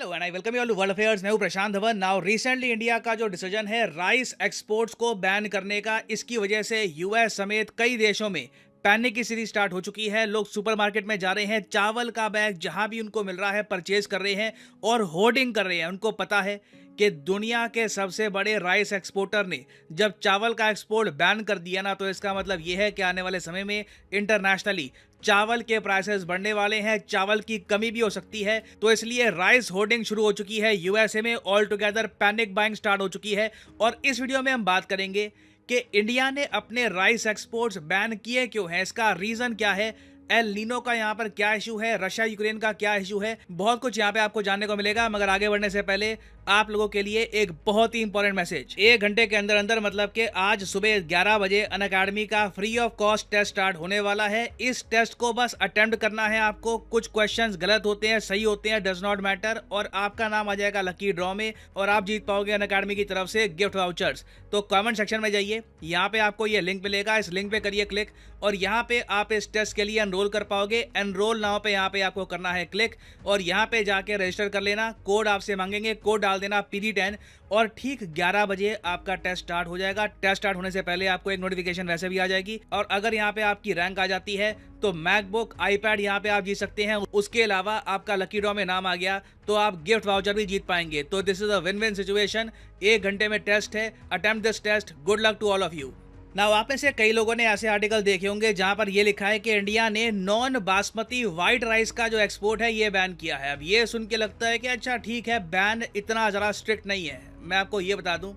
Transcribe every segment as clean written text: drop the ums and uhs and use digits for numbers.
Hello and I welcome you all to world affairs. मैं हूं Prashant Dhawan. Now recently India का जो डिसीजन है राइस एक्सपोर्ट्स को बैन करने का, इसकी वजह से यूएस समेत कई देशों में पैनिक की स्थिति स्टार्ट हो चुकी है। लोग सुपरमार्केट में जा रहे हैं, चावल का बैग जहां भी उनको मिल रहा है परचेज कर रहे हैं और होर्डिंग कर रहे हैं। उनको पता है कि दुनिया के सबसे बड़े राइस एक्सपोर्टर ने जब चावल का एक्सपोर्ट बैन कर दिया ना, तो इसका मतलब यह है कि आने वाले समय में इंटरनेशनली चावल के प्राइसेस बढ़ने वाले हैं, चावल की कमी भी हो सकती है। तो इसलिए राइस होर्डिंग शुरू हो चुकी है यूएसए में, all together panic buying start हो चुकी है। और इस वीडियो में हम बात करेंगे कि इंडिया ने अपने राइस एक्सपोर्ट्स बैन किए क्यों हैं, इसका रीजन क्या है, एल नीनो का यहाँ पर क्या इशू है, रशिया यूक्रेन का क्या इशू है, बहुत कुछ यहाँ पे आपको जानने को मिलेगा। मगर आगे बढ़ने से पहले आप लोगों के लिए एक बहुत ही इंपॉर्टेंट मैसेज। 1 घंटे के अंदर अंदर, मतलब कि आज सुबह 11 बजे अनअकैडमी का free of cost test start होने वाला है। इस टेस्ट को बस अटेम्प्ट करना है आपको। कुछ क्वेश्चंस गलत होते हैं, सही होते हैं, डज नॉट मैटर, और आपका नाम आ जाएगा लकी ड्रॉ में और आप जीत पाओगे अनअकैडमी की तरफ से गिफ्ट वाउचर्स। तो कमेंट सेक्शन में जाइए, यहाँ पे आपको ये लिंक मिलेगा, इस लिंक पे करिए क्लिक और यहाँ पे आप इस टेस्ट के लिए एनरोल कर पाओगे। एनरोल नाउ पे यहाँ पे आपको करना है क्लिक और यहाँ पे जाके रजिस्टर कर लेना। कोड आपसे मांगेंगे, कोड डाल देना PD10 और ठीक 11 बजे आपका टेस्ट स्टार्ट हो जाएगा। टेस्ट स्टार्ट होने से पहले आपको एक नोटिफिकेशन वैसे भी आ जाएगी। और अगर यहाँ पे आपकी रैंक आ जाती है तो मैकबुक, आईपैड यहाँ पे आप जीत सकते हैं। उसके अलावा आपका लकी ड्रॉ में नाम आ गया तो आप गिफ्ट वाउचर भी जीत पाएंगे। तो this is a win win situation. 1 घंटे में टेस्ट है, attempt this test. Good luck to all of you. Now आप में से कई लोगों ने ऐसे आर्टिकल देखे होंगे जहां पर ये लिखा है कि इंडिया ने नॉन बासमती व्हाइट राइस का जो एक्सपोर्ट है ये बैन किया है। अब ये सुन के लगता है कि अच्छा ठीक है, बैन इतना ज़रा स्ट्रिक्ट नहीं है। मैं आपको ये बता दूं,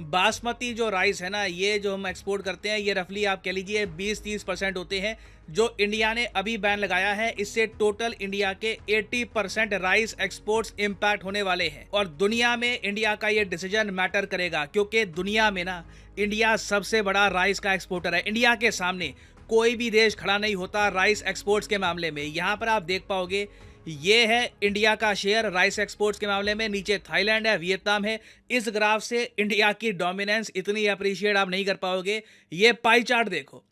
बासमती जो राइस है ना, ये जो हम एक्सपोर्ट करते हैं, ये रफली आप कह लीजिए 20-30% होते हैं जो इंडिया ने अभी बैन लगाया है। इससे टोटल इंडिया के 80% राइस एक्सपोर्ट्स इंपैक्ट होने वाले हैं। और दुनिया में इंडिया का ये डिसीजन मैटर करेगा, क्योंकि दुनिया में ना इंडिया सबसे बड़ा राइस का एक्सपोर्टर है। इंडिया के सामने कोई भी देश खड़ा नहीं होता राइस एक्सपोर्ट्स के मामले में। यहाँ पर आप देख पाओगे ये है इंडिया का शेयर राइस एक्सपोर्ट्स के मामले में, नीचे थाईलैंड है, वियतनाम है। इस ग्राफ से इंडिया की डोमिनेंस इतनी अप्रिशिएट आप नहीं कर पाओगे। ये पाई चार्ट देखो,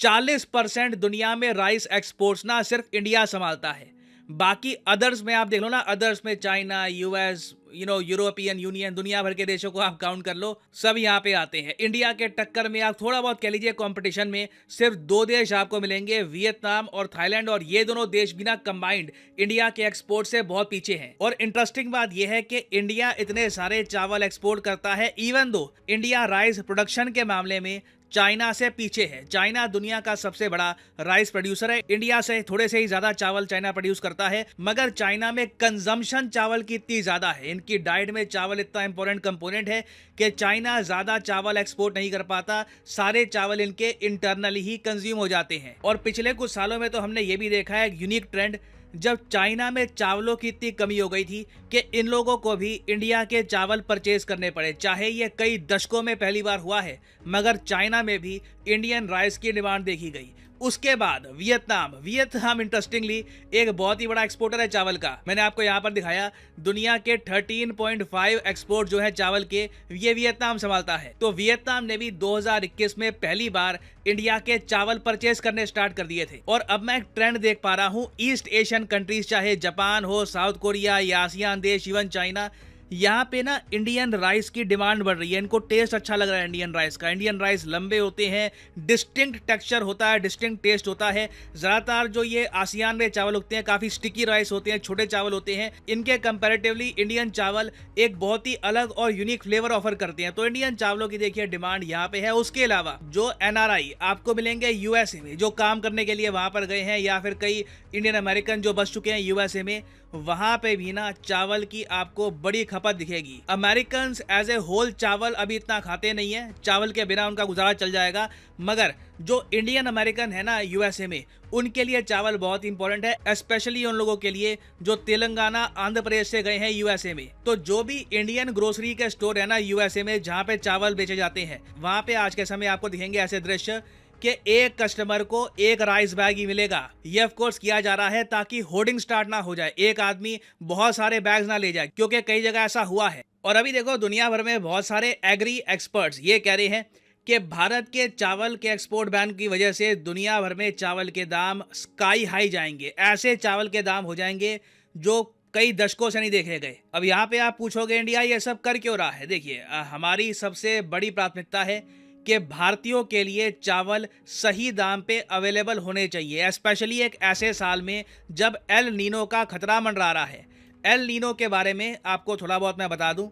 40% दुनिया में राइस एक्सपोर्ट्स ना सिर्फ इंडिया संभालता है। बाकी अदर्स में आप देख लो ना, अदर्स में चाइना, यूएस, यूरोपियन यूनियन, दुनिया भर के देशों को आप काउंट कर लो, सब यहाँ पे आते हैं। इंडिया के टक्कर में आप थोड़ा बहुत कह लीजिए कंपटीशन में सिर्फ 2 देश आपको मिलेंगे, वियतनाम और थाईलैंड, और ये दोनों देश बिना कंबाइंड इंडिया के एक्सपोर्ट से बहुत पीछे हैं। और इंटरेस्टिंग बात यह है कि इंडिया इतने सारे चावल एक्सपोर्ट करता है, even though India rice production के मामले में चाइना से पीछे है। चाइना दुनिया का सबसे बड़ा राइस प्रोड्यूसर है, इंडिया से थोड़े से ही ज्यादा चावल चाइना प्रोड्यूस करता है। मगर चाइना में कंजम्पशन चावल की इतनी ज्यादा है, इनकी डाइट में चावल इतना इंपॉर्टेंट कंपोनेंट है कि चाइना ज्यादा चावल एक्सपोर्ट नहीं कर पाता। सारे चावल इनके इंटरनली ही कंज्यूम हो जाते हैं। और पिछले कुछ सालों में तो हमने ये भी देखा है एक यूनिक ट्रेंड, जब चाइना में चावलों की इतनी कमी हो गई थी कि इन लोगों को भी इंडिया के चावल परचेज करने पड़े। चाहे ये कई दशकों में पहली बार हुआ है, मगर चाइना में भी इंडियन राइस की डिमांड देखी गई। उसके बाद वियतनाम इंटरेस्टिंगली एक बहुत ही बड़ा एक्सपोर्टर है चावल का। मैंने आपको यहाँ पर दिखाया, दुनिया के 13.5 एक्सपोर्ट जो है चावल के, ये वियतनाम संभालता है। तो वियतनाम ने भी 2021 में पहली बार इंडिया के चावल परचेज करने स्टार्ट कर दिए थे। और अब मैं एक ट्रेंड देख पा रहा हूँ, ईस्ट एशियन कंट्रीज, चाहे जापान हो, साउथ कोरिया या आसियान देश, इवन चाइना, यहाँ पे ना इंडियन राइस की डिमांड बढ़ रही है। इनको टेस्ट अच्छा लग रहा है इंडियन राइस का। इंडियन राइस लंबे होते हैं, डिस्टिंक्ट टेक्सचर होता है, डिस्टिंक्ट टेस्ट होता है। ज़्यादातर जो ये आसियान में चावल उगते हैं काफ़ी स्टिकी राइस होते हैं, छोटे चावल होते हैं। इनके कंपैरेटिवली इंडियन चावल एक बहुत ही अलग और यूनिक फ्लेवर ऑफर करते हैं। तो इंडियन चावलों की देखिए डिमांड यहाँ पे है। उसके अलावा जो NRI आपको मिलेंगे यूएसए में, जो काम करने के लिए वहाँ पर गए हैं, या फिर कई इंडियन अमेरिकन जो बस चुके हैं यूएसए में, वहां पे भी ना चावल की आपको बड़ी खपत दिखेगी। अमेरिकन एज ए होल चावल अभी इतना खाते नहीं है, चावल के बिना उनका गुजारा चल जाएगा। मगर जो इंडियन अमेरिकन है ना यूएसए में, उनके लिए चावल बहुत इंपॉर्टेंट है, स्पेशली उन लोगों के लिए जो तेलंगाना, आंध्र प्रदेश से गए हैं यूएसए में। तो जो भी इंडियन ग्रोसरी के स्टोर है ना यूएसए में, जहां पे चावल बेचे जाते हैं, वहां पे आज के समय आपको दिखेंगे ऐसे दृश्य कि एक कस्टमर को एक राइस बैग ही मिलेगा। ये ऑफ कोर्स किया जा रहा है ताकि होर्डिंग स्टार्ट ना हो जाए, एक आदमी बहुत सारे बैग्स ना ले जाए, क्योंकि कई जगह ऐसा हुआ है। और अभी देखो दुनिया भर में बहुत सारे एग्री एक्सपर्ट्स ये कह रहे हैं कि भारत के चावल के एक्सपोर्ट बैन की वजह से दुनिया भर में चावल के दाम स्काई हाई जाएंगे। ऐसे चावल के दाम हो जाएंगे जो कई दशकों से नहीं देखे गए। अब यहाँ पे आप पूछोगे इंडिया ये सब कर क्यों रहा है? देखिए हमारी सबसे बड़ी प्राथमिकता है कि भारतीयों के लिए चावल सही दाम पे अवेलेबल होने चाहिए, स्पेशली एक ऐसे साल में जब एल नीनो का खतरा मंडरा रहा है। एल नीनो के बारे में आपको थोड़ा बहुत मैं बता दूं।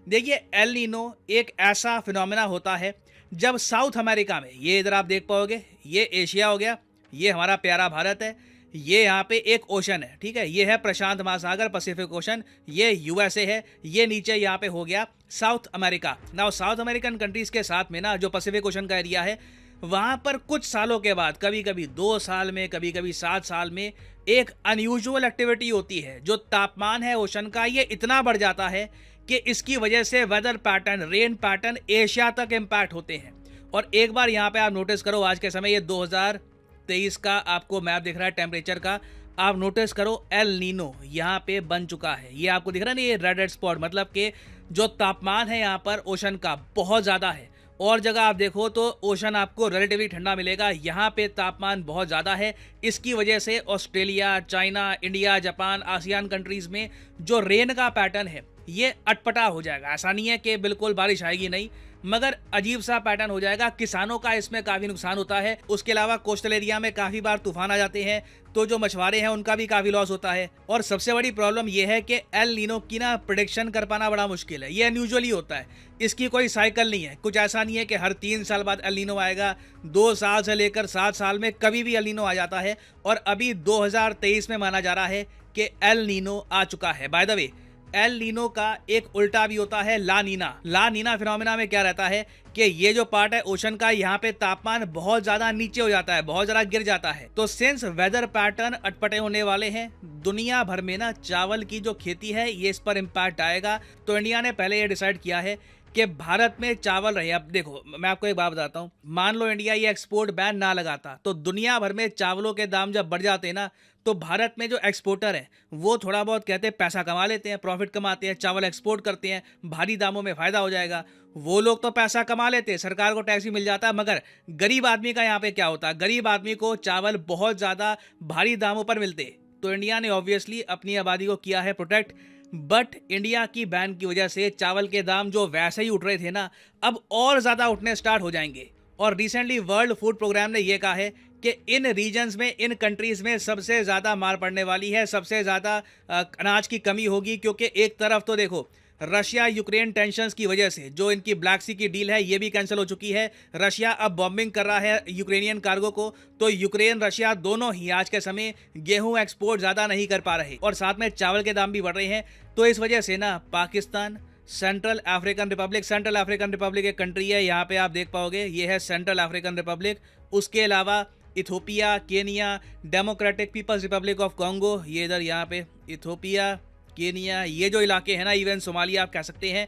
देखिए एल नीनो एक ऐसा फिनोमेना होता है जब साउथ अमेरिका में, ये इधर आप देख पाओगे, ये एशिया हो गया, ये हमारा प्यारा भारत है, ये यहाँ पे एक ओशन है, ठीक है, ये है प्रशांत महासागर पैसिफिक ओशन, ये यूएसए है, ये नीचे यहाँ पे हो गया south America. Now south American countries के साथ में ना जो पैसिफिक ओशन का एरिया है, वहाँ पर कुछ सालों के बाद, कभी कभी 2 साल में, कभी कभी 7 साल में, एक अनयूजुअल एक्टिविटी होती है। जो तापमान है ओशन का ये इतना बढ़ जाता है कि इसकी वजह से weather pattern, rain pattern Asia तक इम्पैक्ट होते हैं। और एक बार यहाँ पे आप नोटिस करो, आज के समय ये 2023 का आपको मैप दिख रहा है टेम्परेचर का, आप नोटिस करो एल नीनो यहाँ पे बन चुका है। ये आपको दिख रहा है ना, ये रेड स्पॉट, मतलब कि जो तापमान है यहाँ पर ओशन का बहुत ज़्यादा है। और जगह आप देखो तो ओशन आपको रिलेटिवली ठंडा मिलेगा, यहाँ पे तापमान बहुत ज़्यादा है। इसकी वजह से Australia, China, India, Japan, ASEAN countries में जो रेन का पैटर्न है ये अटपटा हो जाएगा। ऐसा नहीं है कि बिल्कुल बारिश आएगी नहीं, मगर अजीब सा पैटर्न हो जाएगा। किसानों का इसमें काफ़ी नुकसान होता है। उसके अलावा कोस्टल एरिया में काफ़ी बार तूफान आ जाते हैं, तो जो मछुआरे हैं उनका भी काफ़ी लॉस होता है। और सबसे बड़ी प्रॉब्लम यह है कि एल नीनो की ना प्रिडिक्शन कर पाना बड़ा मुश्किल है। ये अनयूजुअली होता है, इसकी कोई साइकिल नहीं है। कुछ ऐसा नहीं है कि हर 3 साल बाद एल नीनो आएगा। 2 साल से लेकर 7 साल में कभी भी एल नीनो आ जाता है। और अभी 2023 में माना जा रहा है कि एल नीनो आ चुका है। By the way, El Nino का एक उल्टा भी होता है, ला नीना। ला नीना फिनोमेना में क्या रहता है कि ये जो पार्ट है ओशन का, यहाँ पे तापमान बहुत ज्यादा नीचे हो जाता है, बहुत ज्यादा गिर जाता है। तो सिंस वेदर पैटर्न अटपटे होने वाले हैं, दुनिया भर में ना चावल की जो खेती है ये इस पर इम्पैक्ट आएगा। तो इंडिया ने पहले ये डिसाइड किया है कि भारत में चावल रहे। अब देखो मैं आपको एक बात बताता हूँ, मान लो इंडिया ये एक्सपोर्ट बैन ना लगाता तो दुनिया भर में चावलों के दाम जब बढ़ जाते ना, तो भारत में जो एक्सपोर्टर है वो थोड़ा बहुत कहते हैं पैसा कमा लेते हैं, प्रॉफिट कमाते हैं, चावल एक्सपोर्ट करते हैं, भारी दामों में फायदा हो जाएगा। वो लोग तो पैसा कमा लेते हैं, सरकार को टैक्स भी मिल जाता है, मगर गरीब आदमी का यहाँ पे क्या होता है? गरीब आदमी को चावल बहुत ज़्यादा भारी दामों पर मिलते। तो इंडिया ने ऑब्वियसली अपनी आबादी को किया है प्रोटेक्ट, बट इंडिया की बैन की वजह से चावल के दाम जो वैसे ही उठ रहे थे ना, अब और ज़्यादा उठने स्टार्ट हो जाएंगे। और रिसेंटली वर्ल्ड फूड प्रोग्राम ने यह कहा है कि इन रीजन्स में, इन कंट्रीज़ में सबसे ज़्यादा मार पड़ने वाली है, सबसे ज़्यादा अनाज की कमी होगी। क्योंकि एक तरफ तो देखो रशिया यूक्रेन टेंशंस की वजह से जो इनकी ब्लैक सी की डील है ये भी कैंसिल हो चुकी है। रशिया अब बॉम्बिंग कर रहा है यूक्रेनियन कार्गो को, तो यूक्रेन रशिया दोनों ही आज के समय गेहूं एक्सपोर्ट ज़्यादा नहीं कर पा रहे, और साथ में चावल के दाम भी बढ़ रहे हैं। तो इस वजह से ना पाकिस्तान, सेंट्रल अफ्रीकन रिपब्लिक एक कंट्री है, यहाँ पे आप देख पाओगे ये है सेंट्रल अफ्रीकन रिपब्लिक। उसके अलावा Ethiopia, Kenya, Democratic People's Republic of Congo, ये इधर यहाँ पे इथोपिया, केनिया, ये जो इलाके हैं ना, इवन सोमालिया आप कह सकते हैं,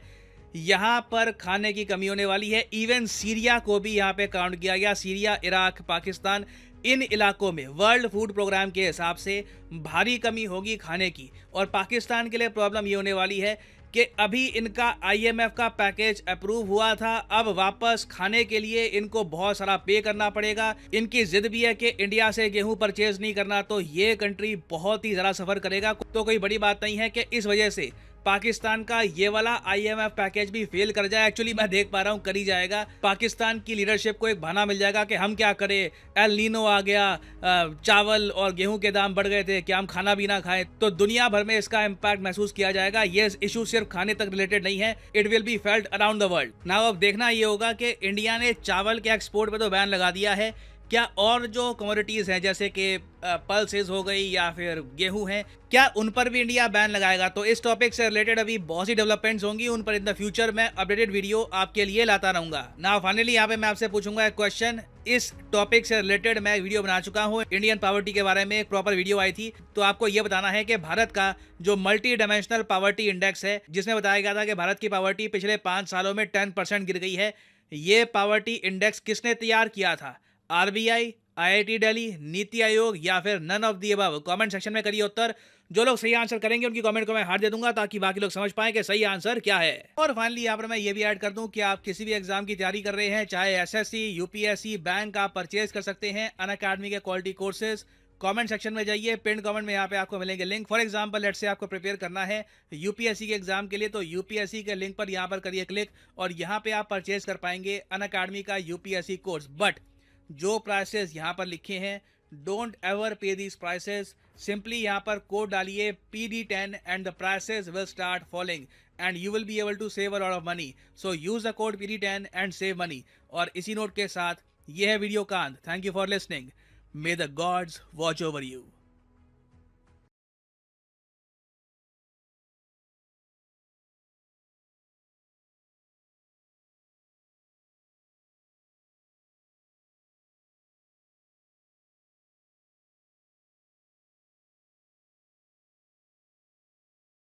यहाँ पर खाने की कमी होने वाली है। इवन सीरिया को भी यहाँ पे काउंट किया गया, सीरिया, इराक, पाकिस्तान, इन इलाकों में वर्ल्ड फूड प्रोग्राम के हिसाब से भारी कमी होगी खाने की। और पाकिस्तान के लिए प्रॉब्लम ये होने वाली है कि अभी इनका आईएमएफ का पैकेज अप्रूव हुआ था, अब वापस खाने के लिए इनको बहुत सारा पे करना पड़ेगा। इनकी जिद भी है कि इंडिया से गेहूं परचेज नहीं करना, तो ये कंट्री बहुत ही ज़्यादा सफ़र करेगा। तो कोई बड़ी बात नहीं है कि इस वजह से पाकिस्तान का ये वाला आईएमएफ पैकेज भी फेल कर जाए। एक्चुअली मैं देख पा रहा हूँ कर ही जाएगा। पाकिस्तान की लीडरशिप को एक बहाना मिल जाएगा कि हम क्या करें, एल नीनो आ गया, चावल और गेहूं के दाम बढ़ गए थे, क्या हम खाना भी ना खाएं। तो दुनिया भर में इसका इम्पैक्ट महसूस किया जाएगा। ये इशू सिर्फ खाने तक रिलेटेड नहीं है, it will be felt around the world. Now अब देखना ये होगा कि इंडिया ने चावल के एक्सपोर्ट पे तो बैन लगा दिया है, क्या और जो कमोडिटीज़ हैं जैसे कि पल्सेस हो गई या फिर गेहूं हैं, क्या उन पर भी इंडिया बैन लगाएगा? तो इस टॉपिक से रिलेटेड अभी बहुत सी डेवलपमेंट्स होंगी, उन पर इन द फ्यूचर मैं अपडेटेड वीडियो आपके लिए लाता रहूंगा। नाउ फाइनली यहाँ पे मैं आपसे पूछूंगा एक क्वेश्चन। इस टॉपिक से रिलेटेड मैं वीडियो बना चुका हूँ, इंडियन पॉवर्टी के बारे में एक प्रॉपर वीडियो आई थी। तो आपको ये बताना है कि भारत का जो मल्टी डायमेंशनल पॉवर्टी इंडेक्स है, जिसमें बताया गया था कि भारत की पॉवर्टी पिछले 5 सालों में 10% गिर गई है, ये पॉवर्टी इंडेक्स किसने तैयार किया था? आरबीआई, आईआईटी दिल्ली, नीति आयोग या फिर none of the above? Comment section में करिए उत्तर। जो लोग सही आंसर करेंगे उनकी कमेंट को मैं हार्ट दे दूंगा, ताकि बाकी लोग समझ पाएं कि सही आंसर क्या है। और फाइनली यहाँ पर मैं ये भी ऐड कर दूं कि आप किसी भी एग्जाम की तैयारी कर रहे हैं, चाहे एसएससी, यूपीएससी, बैंक, आप परचेज कर सकते हैं अनअकैडमी के क्वालिटी कोर्सेज। कमेंट सेक्शन में जाइए, पिन कमेंट में यहाँ पे आपको मिलेंगे link. For example let's say आपको प्रिपेयर करना है यूपीएससी के एग्जाम के लिए, तो यूपीएससी के लिंक पर यहाँ पर करिए क्लिक और यहाँ पे आप परचेज कर पाएंगे अनअकैडमी का यूपीएससी कोर्स। बट जो प्राइसेस यहाँ पर लिखे हैं, don't ever pay these prices. Simply यहाँ पर कोड डालिए PD10 and the prices will start falling and you will be able to save a lot of money. So use the code PD10 and save money. और इसी note के साथ ये है video कांत। Thank you for listening. May the gods watch over you.